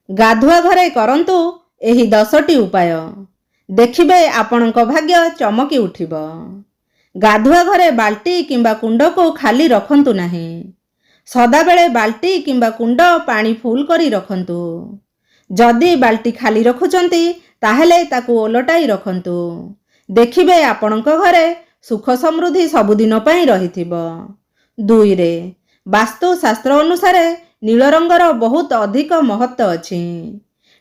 गाधुआ घरे करंतु एही 10टी उपाय देखिबे आपणक भाग्य चमकी उठिबो। गाधुआ घरे बाल्टी किंबा कुंड को खाली रखंतु नाही। सदाबेले बाल्टी किंबा कुंड पानी फुल करी रखंतु। जदि बाल्टी खाली रखुचंती ताहेले ताकू ओलटाई रखंतु। देखिबे आपणक घरे सुख समृद्धि सबुदिन पई रहिथिबो। 2 रे वास्तु शास्त्र अनुसार नील रंगर बहुत अधिक महत्व अछि।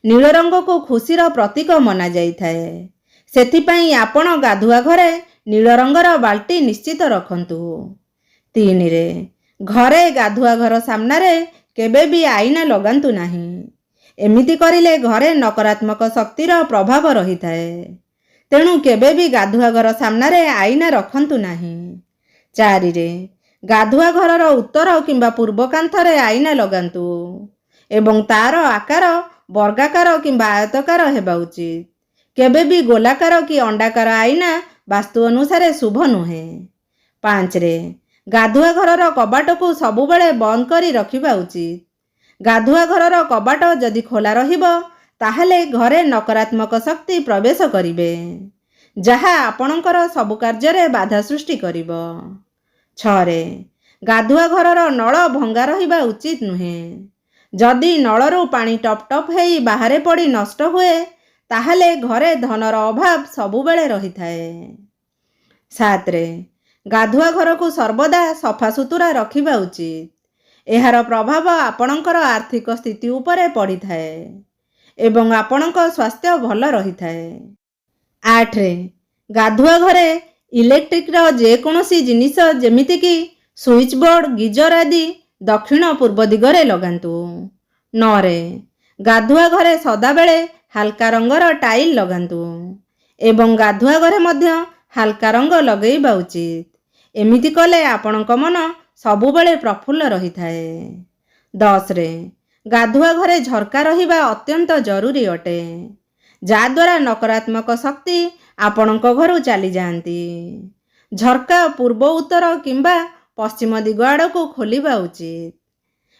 नील रंग को खुशीर प्रतीक मना जाइथाए। सेथिपई आपण गाधुआ घरे नील रंगर बाल्टी निश्चित रखंतु। 3 रे घरे गाधुआ घर सामनारे केबे भी आईना लगांतु नाही। एमिति करिले घरे नकारात्मक शक्तिर प्रभाव रहिथाए। तेणु केबे भी गाधुआ घर सामनारे आईना रखंतु नाही। 4 रे गाधुआ घरर उत्तर किंबा पूर्व कांथरे आईना लगांतु एवं तार आकार वर्गाकार किंबा आयतकार हेबा उचित। केबे भी गोलाकार कि अंडाकार आईना वास्तु अनुसार शुभ नुहे। 5 रे गाधुआ घरर कबाट को सबुबेले बंद करी रखिबा उचित। गाधुआ घरर कबाट जदि खोला रहिबो ताहले घरे नकारात्मक शक्ति प्रवेश करिवे, जहा आपणकर सबु कार्य बाधा सृष्टि करिवो। 6 रे गाधुआ घरर नळ भंगा रहिबा उचित नुहे। जदि नळरू पानी टप टप हेई बाहरे पड़ी नष्ट हुए ताहले घरे धनर अभाव सबुबेले रहिथाए। 7 रे गाधुआ घर को सर्वदा सफा सुतुरा रखिबा उचित। एहार प्रभाव आपणकर आर्थिक स्थिति उपरे पड़ी थाए एवं आपणक स्वास्थ्य भल रही थाए। 8 रे गाधुआ घरे इलेक्ट्रिक रो जे कोनोसी जिनिस जेमिति कि स्विच बोर्ड गीजर आदि दक्षिण पूर्व दिगरे लगांतु। 9 रे गाधुआ घरे सदाबेले हल्का रंगर टाइल लगांतु एवं गाधुआ घरे मध्य हल्का रंग लगेइबा उचित। एमिति कले आपणक मन सबुबेले प्रफुल्ल रही थाए। 10 रे गाधुआ घरे झरका रहिबा अत्यंत जरूरी अटे, जा द्वारा नकारात्मक शक्ति आपणक घरु चली जाती। झरका पूर्व उत्तर किंबा पश्चिम दिग आड़को खोलिबा उचित।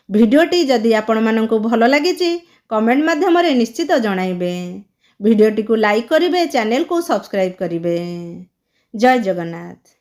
भिडियोटी जदि आपण माननकु भल लागिछि कमेंट माध्यम रे निश्चित जणाइबे। भिडियोटी को लाइक करिवे, चैनल को सब्सक्राइब करिवे। जय जगन्नाथ।